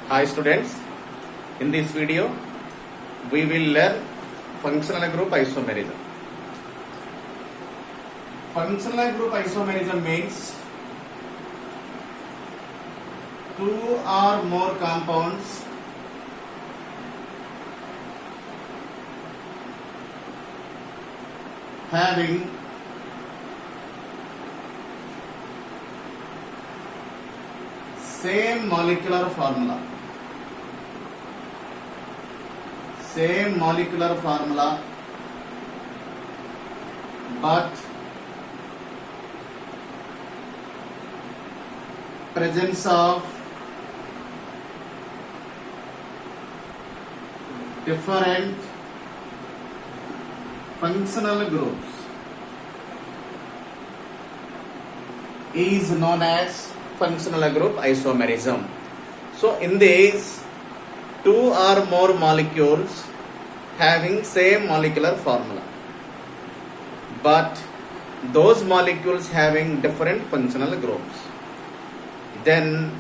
Hi students, in this video we will learn functional group isomerism. Functional group isomerism means two or more compounds having same molecular formula but presence of different functional groups is known as functional group isomerism. So in this, two or more molecules having same molecular formula, but those molecules having different functional groups, then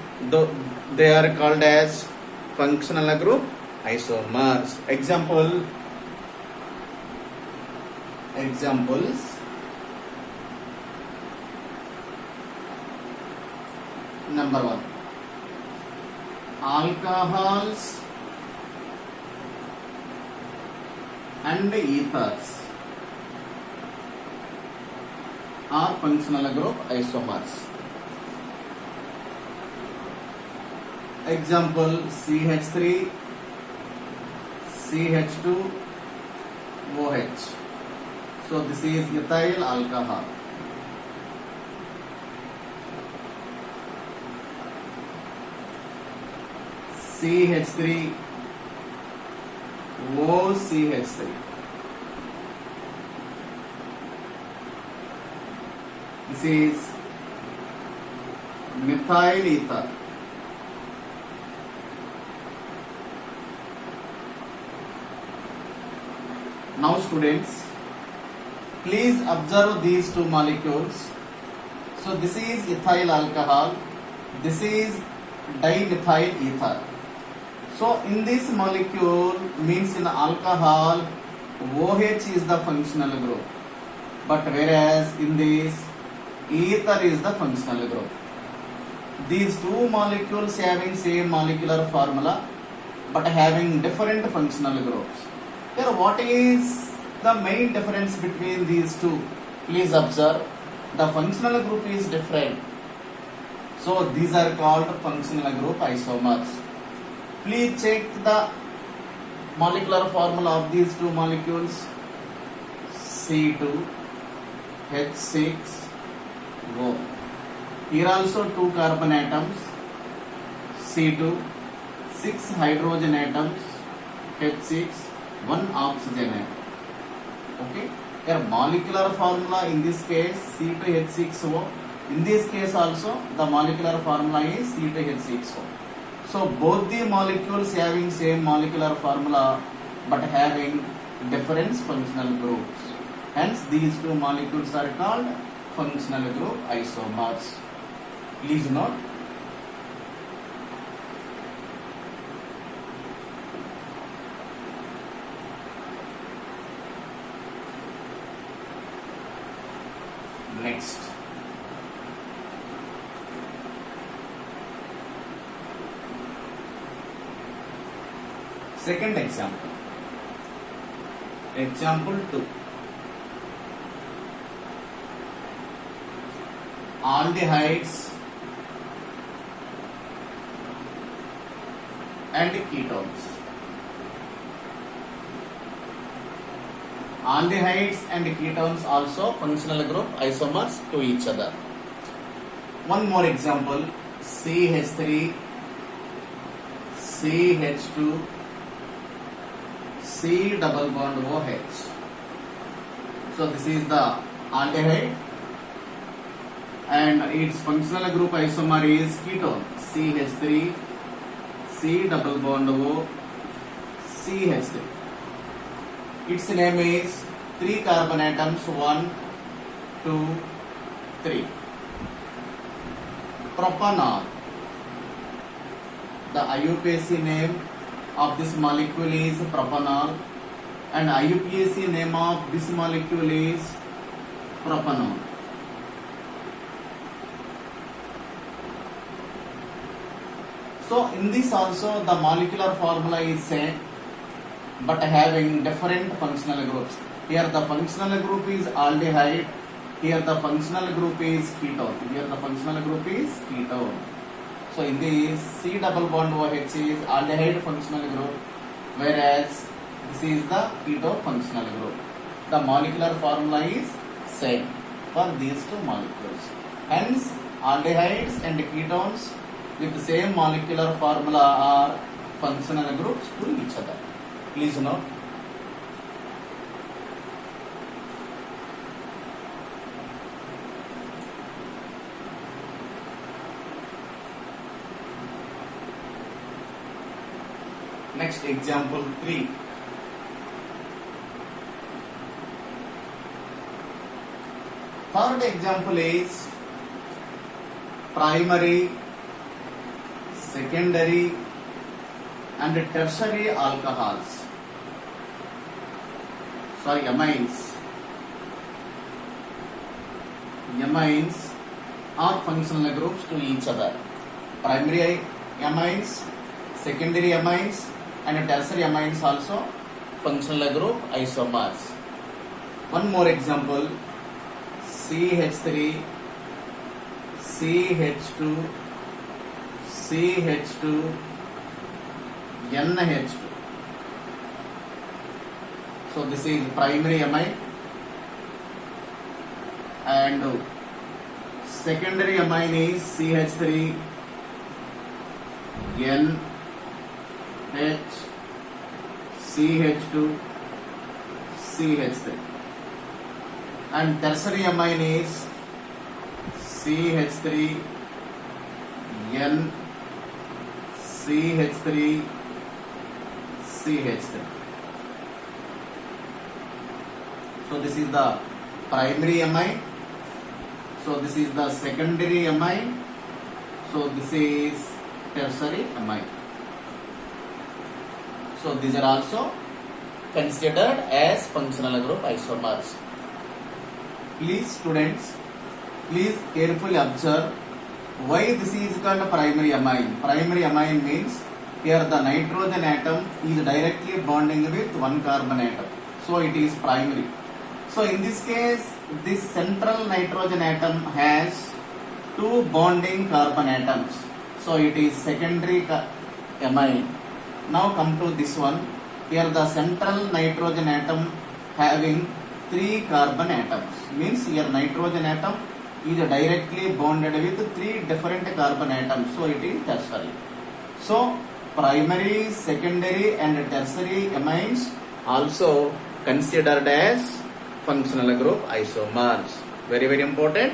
they are called as functional group isomers. Examples: number 1, alcohols and ethers are functional group isomers. Example: CH3, CH2, OH. So this is ethyl alcohol. CH3, OCH3. This is methyl ether. Now students, please observe these two molecules. So this is ethyl alcohol, this is dimethyl ether. So in this molecule, means in alcohol, OH is the functional group, but whereas in this, ether is the functional group. These two molecules having same molecular formula but having different functional groups. Here what is the main difference between these two? Please observe, the functional group is different. So these are called functional group isomers. Please check the molecular formula of these two molecules. C2, H6O. Here also two carbon atoms, C2, 6 hydrogen atoms, H6, 1 oxygen atom. Okay. Here molecular formula in this case C2H6O. In this case also the molecular formula is C2H6O. So both the molecules having same molecular formula but having different functional groups. Hence these two molecules are called functional group isomers. Please note. Next. Second example. Example 2. Aldehydes and ketones. Aldehydes and ketones also functional group isomers to each other. One more example: CH3, CH2, C double bond OH. So this is the aldehyde and its functional group isomer is ketone, CH3, C double bond O, CH3. Its name is 3 carbon atoms, 1, 2, 3. Propanol. The IUPAC name of this molecule is propanol, and IUPAC name of this molecule is propanol. So in this also the molecular formula is same, but having different functional groups. Here the functional group is aldehyde, here the functional group is ketone, here the functional group is ketone. So in this C double bond OH is aldehyde functional group, whereas this is the ketone functional group. The molecular formula is same for these two molecules. Hence aldehydes and ketones with the same molecular formula are functional groups to each other. Please note. Next example 3. Third example is primary, secondary and tertiary alcohols. Amines. Amines are functional groups to each other. Primary amines, secondary amines and tertiary amines also functional group isomers. One more example, CH3, CH2, CH2, NH2. So this is primary amine, and secondary amine is CH3, NH, CH2, CH3, and tertiary amine is CH3, N, CH3, CH3. So this is the primary amine. So this is the secondary amine. So this is tertiary amine. So these are also considered as functional group isomers. Please students, please carefully observe why this is called primary amine. Primary amine means here the nitrogen atom is directly bonding with one carbon atom. So it is primary. So in this case, this central nitrogen atom has two bonding carbon atoms. So it is secondary amine. Now come to this one. Here the central nitrogen atom having three carbon atoms. Means here nitrogen atom is directly bonded with three different carbon atoms. So it is tertiary. So primary, secondary and tertiary amines also considered as functional group isomers. Very, very important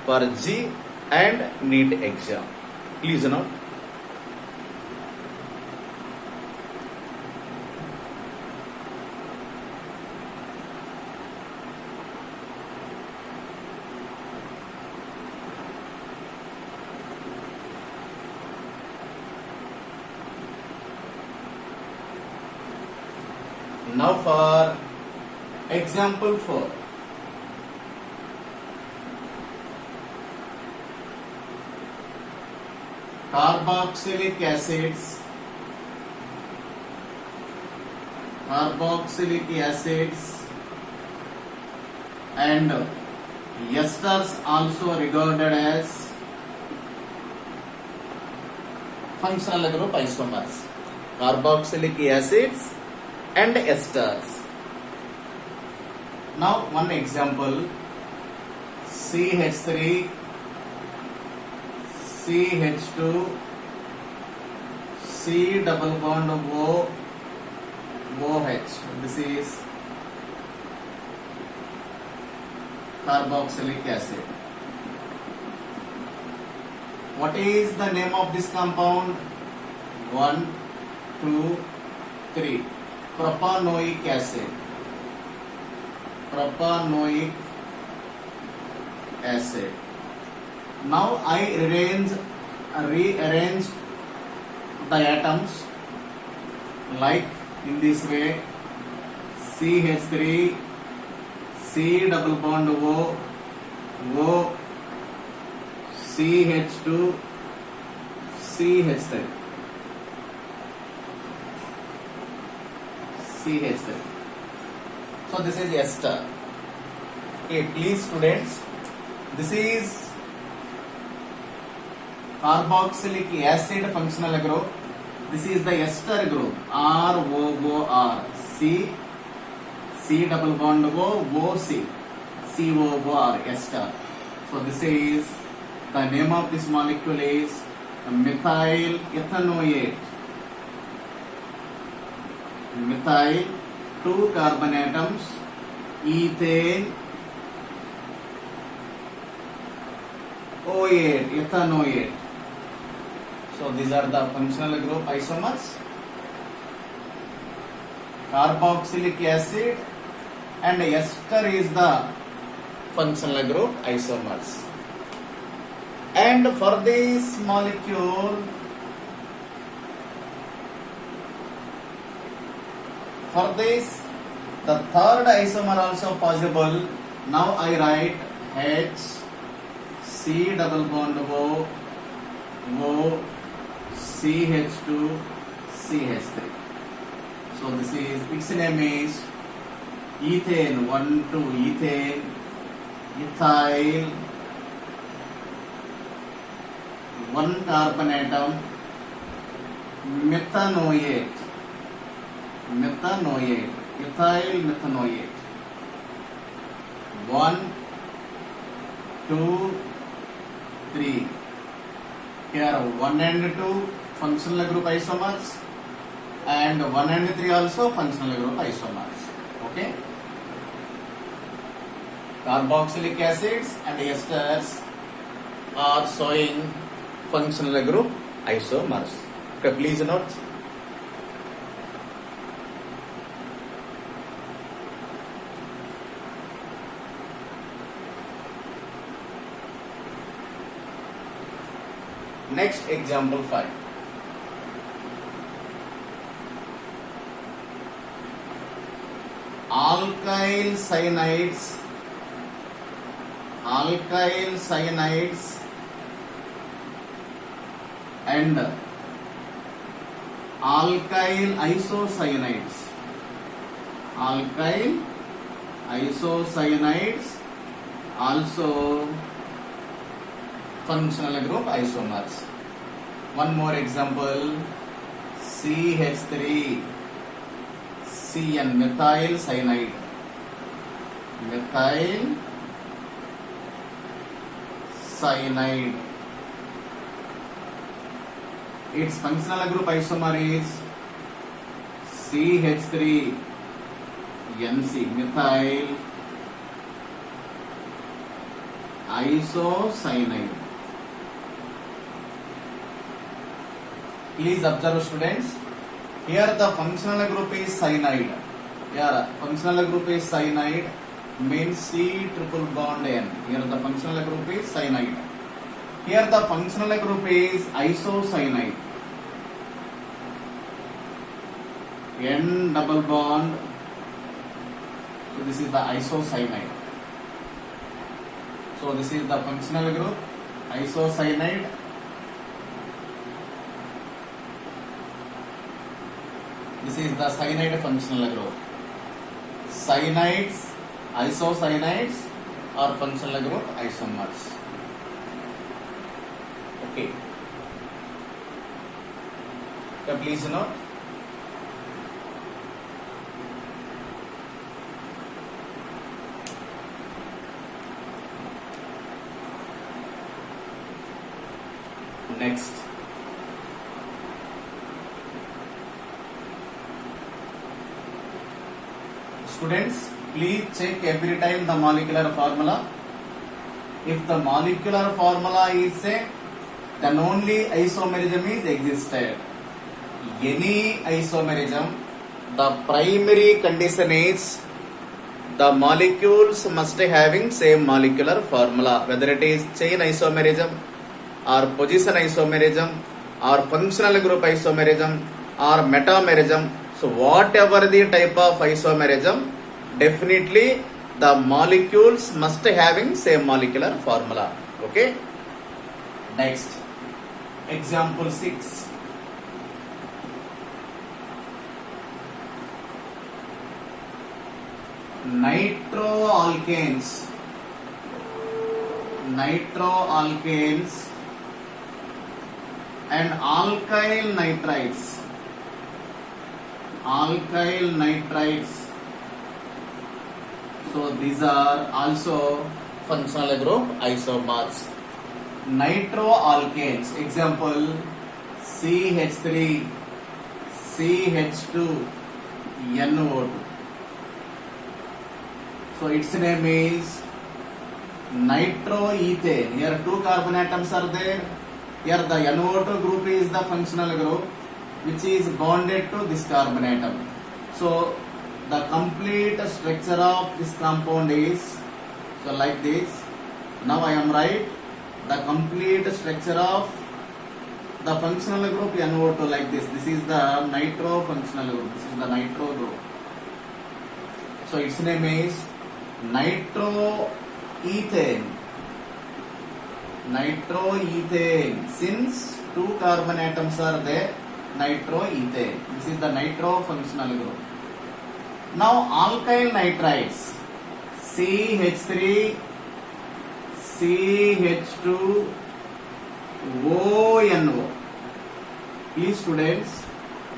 for G and NEET exam. Please note. Now for example 4. Carboxylic acids, and esters also regarded as functional group isomers. Carboxylic acids and esters. Now one example, CH3, CH2, C double bond O, OH. This is carboxylic acid. What is the name of this compound? 1, 2, 3. Propanoic acid. Propanoic acid. Now I rearrange the atoms like in this way: CH3, C double bond O, O, CH2, CH3, CH3. So this is ester. Okay, please students, this is carboxylic acid functional group. This is the ester group, ROOR, C double bond O, OC, COOR, ester. So this is, the name of this molecule is methyl ethanoate. Methyl, 2 carbon atoms, ethane, OH, ethanoate. So these are the functional group isomers. Carboxylic acid and ester is the functional group isomers. And for this molecule, for this, the third isomer also possible. Now I write H, C double bond O, O, CH2, CH3. So this is, its name is ethane, 1,2 ethane, ethyl, 1 carbon atom, methanoate, methanoate, ethyl methanoate, 1, 2, 3. Here 1 and 2 functional group isomers and 1 and 3 also functional group isomers. Okay. Carboxylic acids and esters are showing functional group isomers. Okay, please note. Next, example 5. Alkyl cyanides and alkyl isocyanides. Alkyl isocyanides also functional group isomers. One more example: CH3, CN, methyl cyanide, methyl cyanide. Its functional group isomer is CH3, NC, methyl isocyanide. Please observe, students. Here the functional group is cyanide. Here functional group is cyanide, means C triple bond N. Here the functional group is cyanide. Here the functional group is isocyanide. N double bond. So this is the isocyanide. So this is the functional group isocyanide. This is the cyanide functional group. Cyanides, isocyanides are functional group isomers. Okay. So please note. Next. Students, please check every time the molecular formula. If the molecular formula is same, then only isomerism is existed. Any isomerism, the primary condition is the molecules must having same molecular formula, whether it is chain isomerism or position isomerism or functional group isomerism or metamerism. So whatever the type of isomerism, definitely the molecules must having same molecular formula. Okay. Next, example 6. Nitroalkanes and alkyl nitrites. So these are also functional group isomers. Nitroalkanes, example CH3, CH2, NO2. So its name is nitroethane. Here two carbon atoms are there. Here the NO2 group is the functional group which is bonded to this carbon atom. So the complete structure of this compound is so like this. Now I am right. The complete structure of the functional group NO2 like this. This is the nitro functional group. This is the nitro group. So its name is nitroethane. Since two carbon atoms are there, nitroethane. This is the nitro functional group. Now alkyl nitrites, CH3, CH2, ONO. Please students,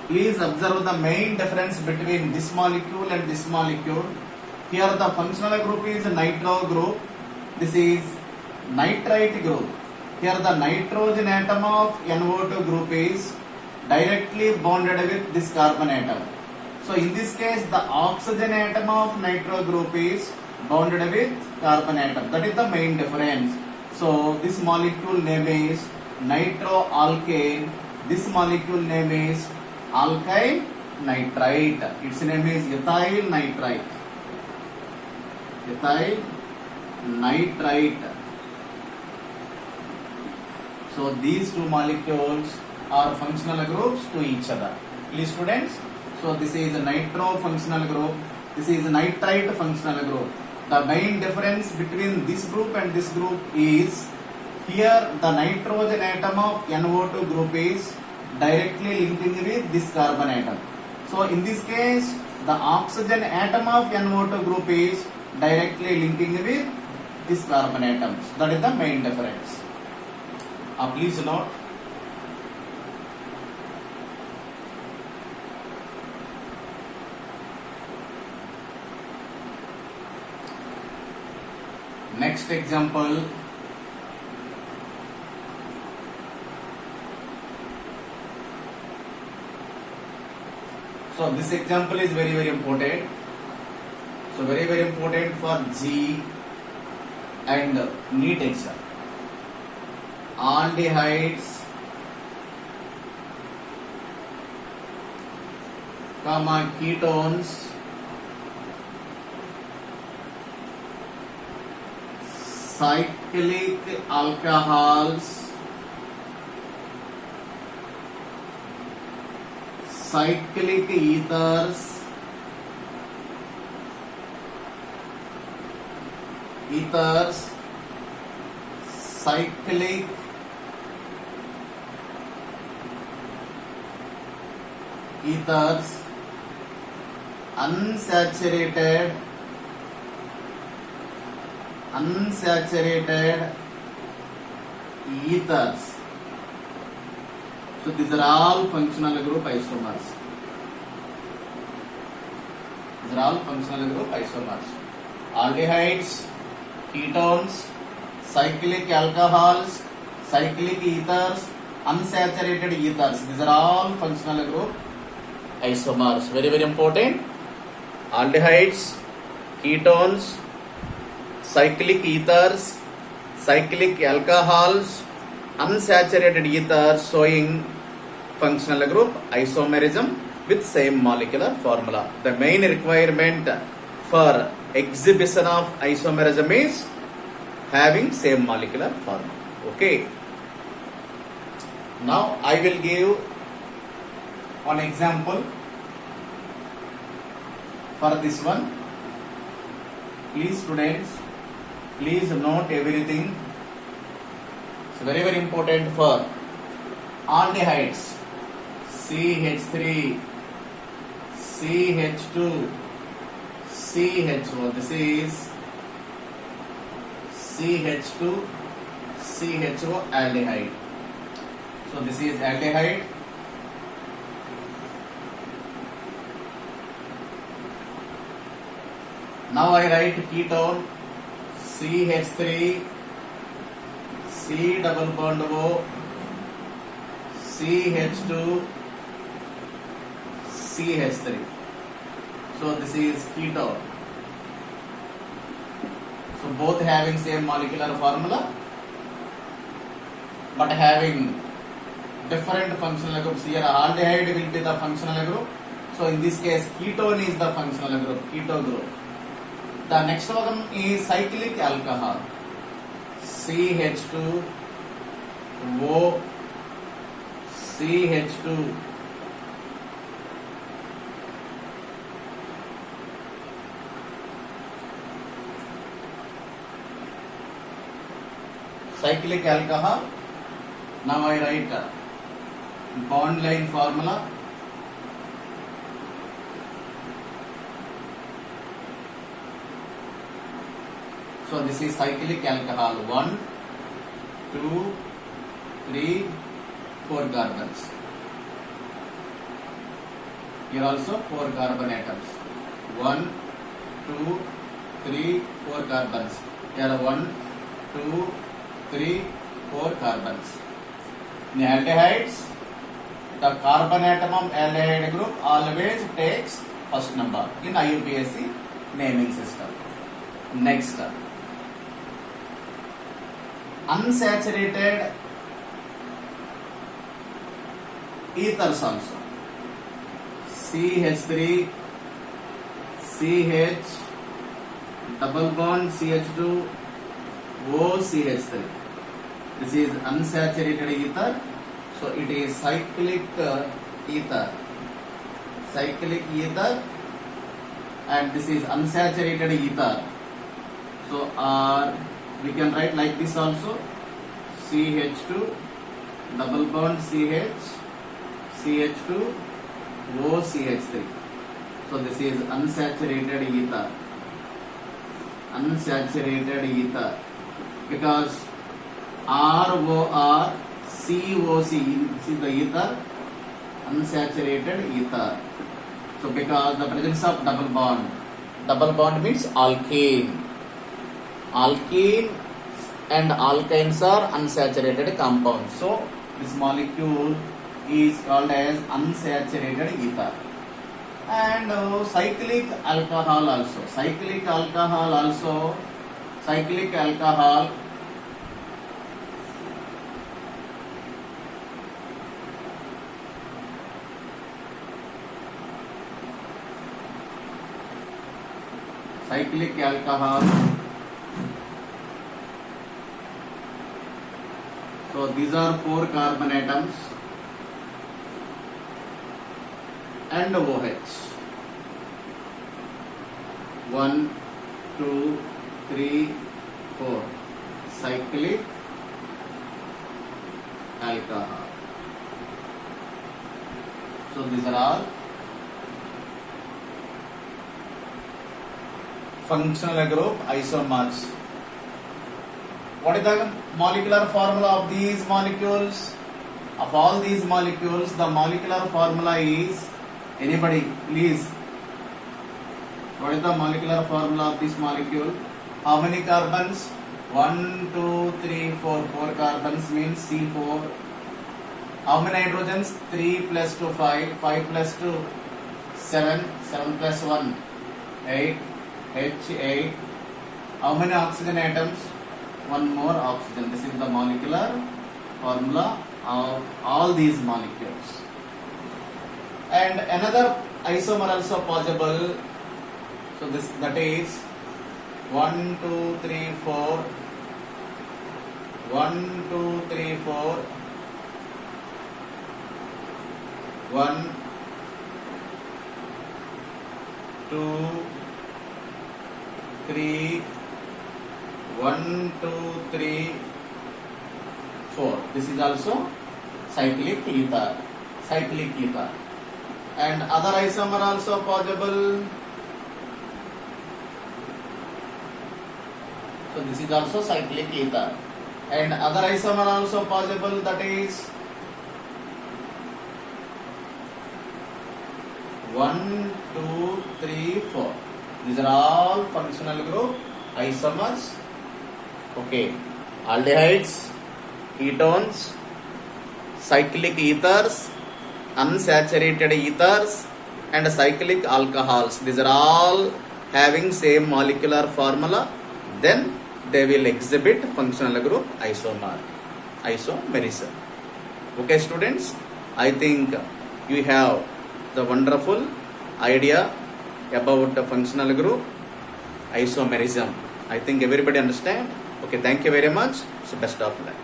please observe the main difference between this molecule and this molecule. Here the functional group is nitro group. This is nitrite group. Here the nitrogen atom of NO2 group is directly bonded with this carbon atom. So in this case the oxygen atom of nitro group is bonded with carbon atom. That is the main difference. So this molecule name is nitroalkane. This molecule name is alkyl nitrite. Its name is ethyl nitrite. Ethyl nitrite. So these two molecules are functional groups to each other. Please students, so this is a nitro functional group, this is a nitrite functional group. The main difference between this group and this group is here the nitrogen atom of NO2 group is directly linking with this carbon atom. So in this case the oxygen atom of NO2 group is directly linking with this carbon atoms. That is the main difference. Please note. Next example. So this example is very important. So very important for G and NEET exam. Aldehydes, ketones, cyclic alcohols, cyclic ethers, cyclic ethers, unsaturated ethers. So these are all functional group isomers. Aldehydes, ketones, cyclic alcohols, cyclic ethers, unsaturated ethers. These are all functional group isomers. Very important. Aldehydes, ketones, cyclic ethers, cyclic alcohols, unsaturated ethers showing functional group isomerism with same molecular formula. The main requirement for exhibition of isomerism is having same molecular formula. Okay. Now I will give one example for this one. Please students, please note everything. It's very very important for aldehydes. CH3, CH2, CHO. This is CH2, CHO aldehyde. So this is aldehyde. Now I write ketone CH3, C double bond O, CH2, CH3. So this is ketone. So both having same molecular formula but having different functional groups. Here aldehyde will be the functional group. So in this case ketone is the functional group, keto group. The next one is cyclic alcohol. CH2, O, CH2, cyclic alcohol. Now I write bond line formula. So this is cyclic alcohol. 1, 2, 3, 4 carbons. Here also 4 carbon atoms. 1, 2, 3, 4 carbons. Here 1, 2, 3, 4 carbons. In aldehydes, the carbon atom of aldehyde group always takes first number in IUPAC naming system. Next, unsaturated ethers also. CH3, CH, double bond CH2, OCH3. This is unsaturated ether. So it is cyclic ether. Cyclic ether, and this is unsaturated ether. So we can write like this also. CH2, double bond CH, CH2, OCH3. So this is unsaturated ether. Unsaturated ether. Because ROR, COC, this is the ether, unsaturated ether. So because the presence of double bond means alkene. Alkene and alkynes are unsaturated compounds. So this molecule is called as unsaturated ether. And cyclic alcohol also. Cyclic alcohol also. Cyclic alcohol. Cyclic alcohol. So these are 4 carbon atoms and OH. 1, 2, 3, 4. Cyclic alcohol. So these are all functional group isomers. What is the molecular formula of these molecules? Of all these molecules, the molecular formula is, anybody please, what is the molecular formula of this molecule? How many carbons? 1, 2, 3, 4. 4 carbons means C4. How many hydrogens? 3 plus 2, 5. 5 plus 2, 7. 7 plus 1, 8. H8. How many oxygen atoms? 1 more oxygen. This is the molecular formula of all these molecules. And another isomer also possible. So that is 1, 2, 3, 4. 1, 2, 3, 4. 1, 2, 3, 1, 2, 3, 4. This is also cyclic ether. Cyclic ether. And other isomer also possible. So this is also cyclic ether. And other isomer also possible, that is 1, 2, 3, 4. These are all functional group isomers. Okay. Aldehydes, ketones, cyclic ethers, unsaturated ethers, and cyclic alcohols. These are all having same molecular formula. Then they will exhibit functional group isomerism. Okay, students, I think you have the wonderful idea about the functional group isomerism. I think everybody understand. Okay, thank you very much. So best of luck.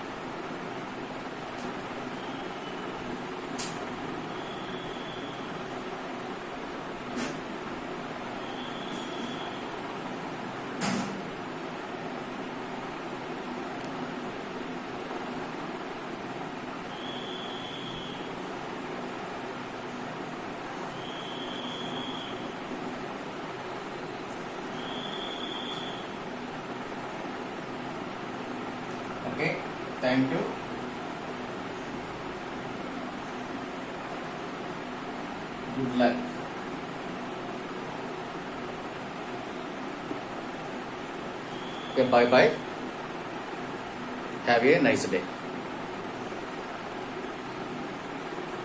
Okay, thank you. Good luck. Okay, bye bye. Have a nice day.